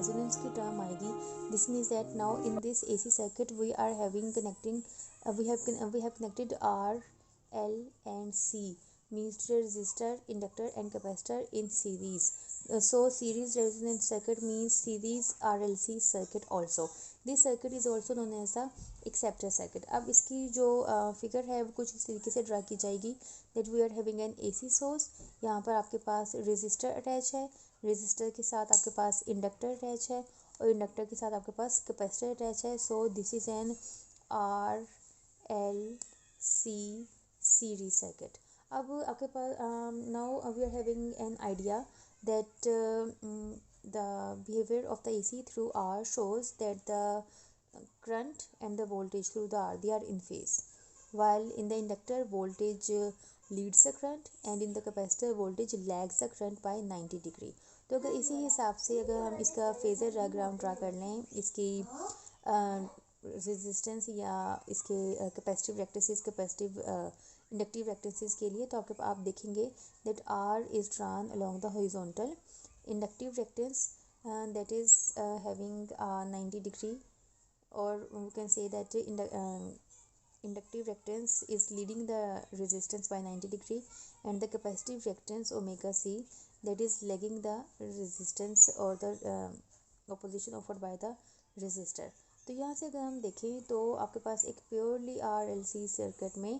Resonance की term आएगी, this means that now in this AC circuit we are having connecting we have connected R, L and C means to resistor, inductor and capacitor in series. So series resonance circuit means series RLC circuit also. This circuit is also known as the acceptor circuit. अब इसकी जो figure है वो कुछ इस तरीके से draw की जाएगी that we are having an AC source. यहाँ पर आपके पास रेजिस्टर अटैच है, रेजिस्टर के साथ आपके पास इंडक्टर अटैच है और इंडक्टर के साथ आपके पास कैपेसिटर अटैच है. So this is an R L C series circuit. अब आपके पास now we are having an idea that the behavior of the AC through R shows that the current and the voltage through the R, they are in phase, while in the inductor voltage leads the current and in the capacitor voltage lags the current by 90 degree. तो अगर इसी हिसाब से अगर हम इसका phasor diagram draw कर लें इसकी रेजिस्टेंस या इसके capacitive reactances capacitive inductive reactances के लिए, तो आप देखेंगे that R is drawn along the horizontal, inductive reactance that is having 90 degree, or we can say that inductive reactance is leading the resistance by 90 degree and the capacitive reactance omega C that is lagging the resistance or the opposition offered by the resistor. तो यहाँ से अगर हम देखें तो आपके पास एक purely RLC circuit में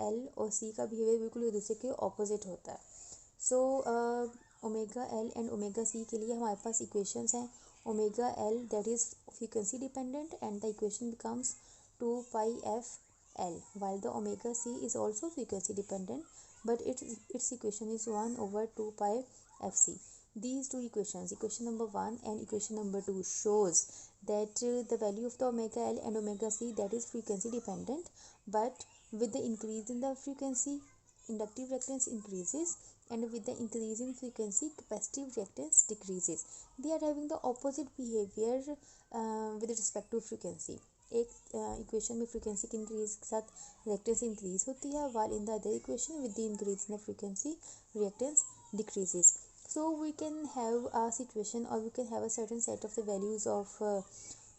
L और C का बिहेवियर बिल्कुल एक दूसरे के ऑपोजिट होता है. So omega L and omega C के लिए हमारे पास इक्वेशंस हैं. Omega L that is frequency dependent and the equation becomes 2 pi f L, while the omega C is also frequency dependent but its equation is 1 over 2 pi f C. These two equations, equation number 1 and equation number 2, shows that the value of the omega L and omega C that is frequency dependent, but with the increase in the frequency inductive reactance increases and with the increase in frequency capacitive reactance decreases. They are having the opposite behavior with respect to frequency. एक equation में frequency के increase के साथ reactance increase होती है, while in the other equation with the increase in the frequency reactance decreases. So we can have a situation or we can have a certain set of the values of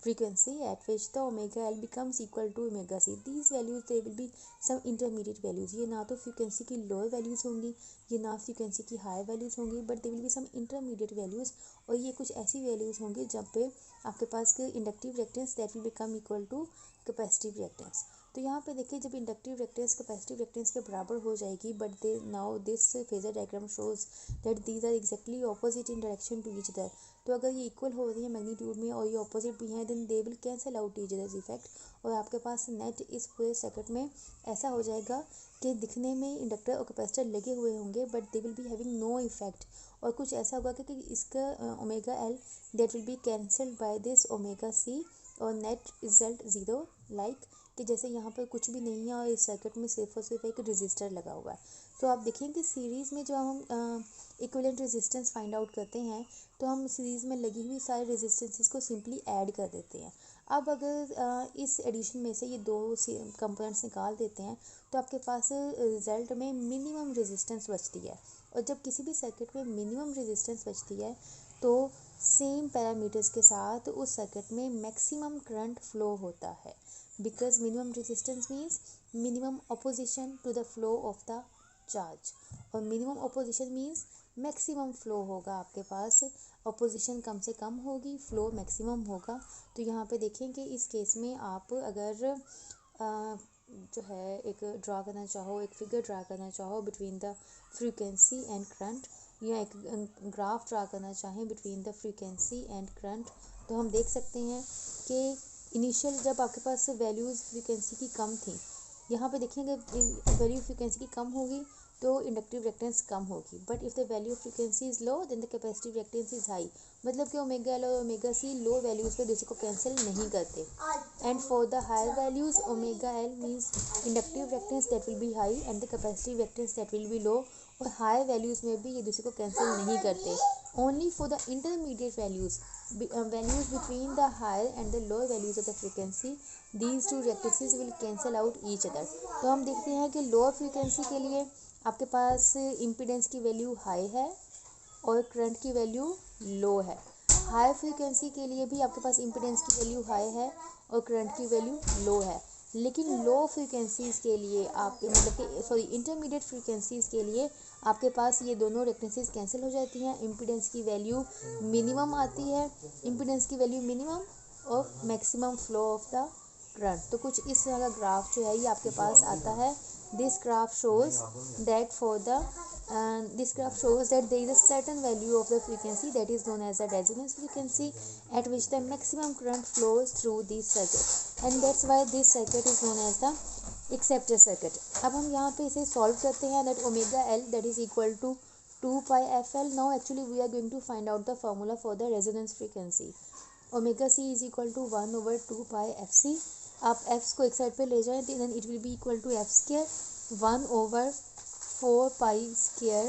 frequency at which the omega L becomes equal to omega C. These values they will be some intermediate values. ये ना तो frequency की lower values होंगी, ये ना frequency की high values होंगी, but they will be some intermediate values. और ये कुछ ऐसी वैल्यूज़ होंगी जब पे आपके पास के inductive reactance that will become equal to capacitive reactance. तो यहाँ पे देखिए जब इंडक्टिव रिएक्टेंस कैपेसिटिव रिएक्टेंस के बराबर हो जाएगी, but they now this phasor diagram shows that these are exactly opposite in direction to each other. तो अगर ये इक्वल हो रही है मैग्नीट्यूड में और ये ऑपोजिट भी हैं, then they will cancel out each other's effect, और आपके पास नेट इस पूरे सर्किट में ऐसा हो जाएगा कि दिखने में इंडक्टर और कैपेसिटर लगे हुए होंगे but they will be having no effect. और कुछ ऐसा होगा कि इसका omega L that will be cancelled by this omega C और नेट रिजल्ट ज़ीरो, लाइक कि जैसे यहाँ पर कुछ भी नहीं है और इस सर्किट में सिर्फ और सिर्फ एक रेजिस्टर लगा हुआ है. तो आप देखें कि सीरीज़ में जो हम इक्विवेलेंट रेजिस्टेंस फाइंड आउट करते हैं तो हम सीरीज़ में लगी हुई सारे रेजिस्टेंसेस को सिंपली ऐड कर देते हैं. अब अगर इस एडिशन में से ये दो कंपोनेंट्स निकाल देते हैं तो आपके पास रिज़ल्ट में मिनिमम रेजिस्टेंस बचती है. और जब किसी भी सर्किट में मिनिमम रेजिस्टेंस बचती है तो सेम पैरामीटर्स के साथ उस सर्किट में मैक्सिमम करंट फ्लो होता है, because minimum resistance means minimum opposition to the flow of the charge, और minimum opposition means maximum flow होगा. आपके पास अपोजिशन कम से कम होगी, फ्लो मैक्सिमम होगा. तो यहाँ पे देखें कि इस केस में आप अगर जो है एक ड्रा करना चाहो, एक फिगर ड्रा करना चाहो between the frequency and current, या एक ग्राफ ड्रा करना चाहें between the frequency and current, तो हम देख सकते हैं कि इनिशियल जब आपके पास वैल्यूज़ फ्रीक्वेंसी की कम थी, यहाँ पे देखेंगे वैल्यू फ्रीक्वेंसी की कम होगी तो इंडक्टिव रिएक्टेंस कम होगी, but if the value of frequency is low then the capacitive reactance is high. मतलब कि ओमेगा एल और ओमेगा सी लो वैल्यूज़ पे दूसरे को कैंसिल नहीं करते. And for the higher values omega L means inductive reactance that will be high and the capacitive reactance that will be low. और higher values में भी ये दूसरे को कैंसिल नहीं करते. Only for the intermediate values between the higher and the lower values of the frequency, these two reactances will cancel out each other. तो हम देखते हैं कि लोअर फ्रीक्वेंसी के लिए आपके पास इम्पीडेंस की वैल्यू हाई है और करंट की वैल्यू लो है. हाई फ्रीक्वेंसी के लिए भी आपके पास इम्पीडेंस की वैल्यू हाई है और करंट की वैल्यू लो है, लेकिन लो फ्रीक्वेंसीज़ के लिए आपके मतलब कि सॉरी इंटरमीडिएट फ्रीक्वेंसीज़ के लिए आपके पास ये दोनों रेक्टेंसीज कैंसिल हो जाती हैं, इम्पीडेंस की वैल्यू मिनिमम आती है, इम्पीडेंस की वैल्यू मिनिमम और maximum flow of the current. तो कुछ इस तरह का ग्राफ जो है ये आपके पास आता है। This graph shows that for the this graph shows that there is a certain value of the frequency that is known as the resonance frequency at which the maximum current flows through this circuit, and that's why this circuit is known as the acceptor circuit. अब हम यहाँ पे इसे solve करते हैं that omega L that is equal to 2 pi FL. Now actually we are going to find out the formula for the resonance frequency. Omega C is equal to 1 over 2 pi FC. आप f को एक side पे ले जाएं then it will be equal to f square 1 over 4 pi square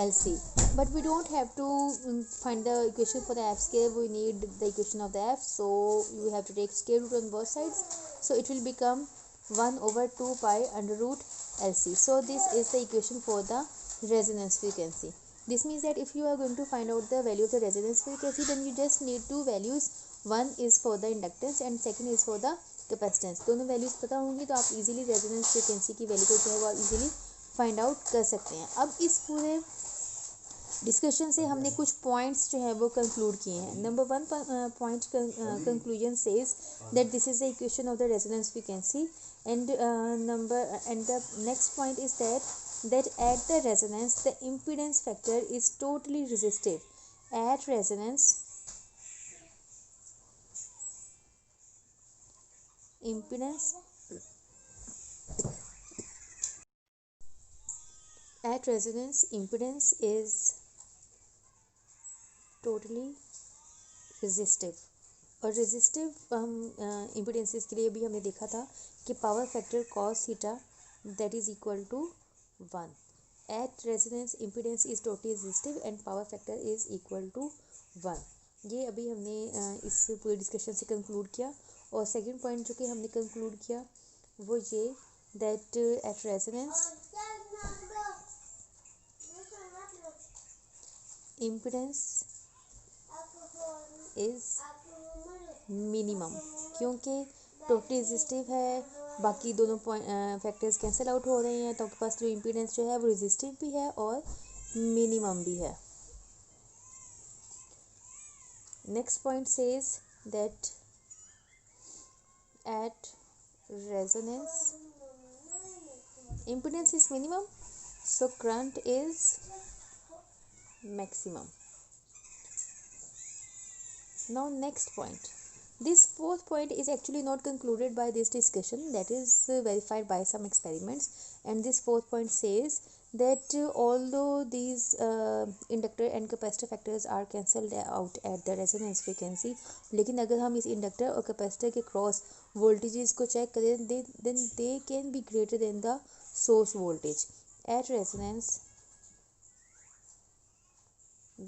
LC. But we don't have to find the equation for the f square, we need the equation of the f, so you have to take square root on both sides, so it will become 1 over 2 pi under root LC. So this is the equation for the resonance frequency. This means that if you are going to find out the value of the resonance frequency, then you just need two values. One is for the inductance and second is for the capacitance. दोनों values पता होंगी तो आप easily resonance frequency की value को जो है वो इजीली फाइंड आउट कर सकते हैं। अब इस पूरे डिस्कशन से हमने कुछ पॉइंट्स जो है वो कंक्लूड किए हैं। Number 1 point conclusion says that this is the equation of the resonance frequency and the next point is that at the resonance the impedance factor is totally resistive. At resonance impedance is totally resistive. और resistive impedances के लिए भी हमने देखा था कि power factor cos theta that is equal to 1. At resonance impedance is totally resistive and power factor is equal to 1. ये अभी हमने इस पूरे डिस्कशन से कंक्लूड किया। और सेकंड पॉइंट जो कि हमने कंक्लूड किया वो ये that at resonance impedance is minimum, क्योंकि टोटली रेजिस्टिव है, बाकी दोनों फैक्टर्स कैंसिल आउट हो रहे हैं, तो आपके पास जो इम्पीडेंस जो है वो रेजिस्टिव भी है और मिनिमम भी है। Next point says that at resonance impedance is minimum, so current is maximum. Now next point, this fourth point is actually not concluded by this discussion, that is verified by some experiments, and this fourth point says that although these inductor and capacitor factors are cancelled out at the resonance frequency, लेकिन अगर हम इस inductor और capacitor के cross voltages को check करें then they can be greater than the source voltage. At resonance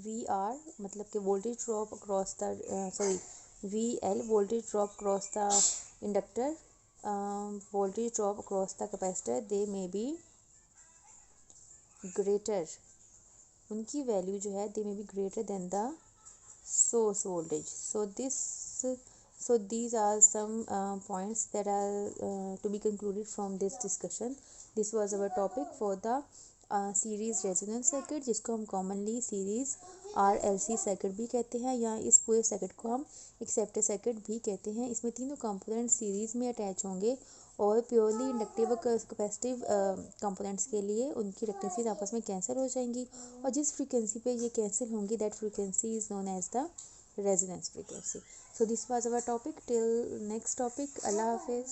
VR मतलब कि voltage drop across the VL voltage drop across the inductor, voltage drop across the capacitor, they may be greater, उनकी value जो है they may be greater than the source voltage. So these are some points that are to be concluded from this discussion. This was our topic for the series resonance circuit, जिसको हम commonly series RLC circuit भी कहते हैं, या इस पूरे circuit को हम एक्सेप्टर सर्किट भी कहते हैं। इसमें तीनों कंपोनेंट सीरीज़ में अटैच होंगे और प्योरली इंडक्टिव और कैपेसिटिव कंपोनेंट्स के लिए उनकी रेक्टेंसीज आपस में कैंसिल हो जाएंगी, और जिस फ्रीक्वेंसी पे ये कैंसिल होंगी that frequency is known as the resonance frequency. So this was our topic. Till next topic, Allah Hafiz.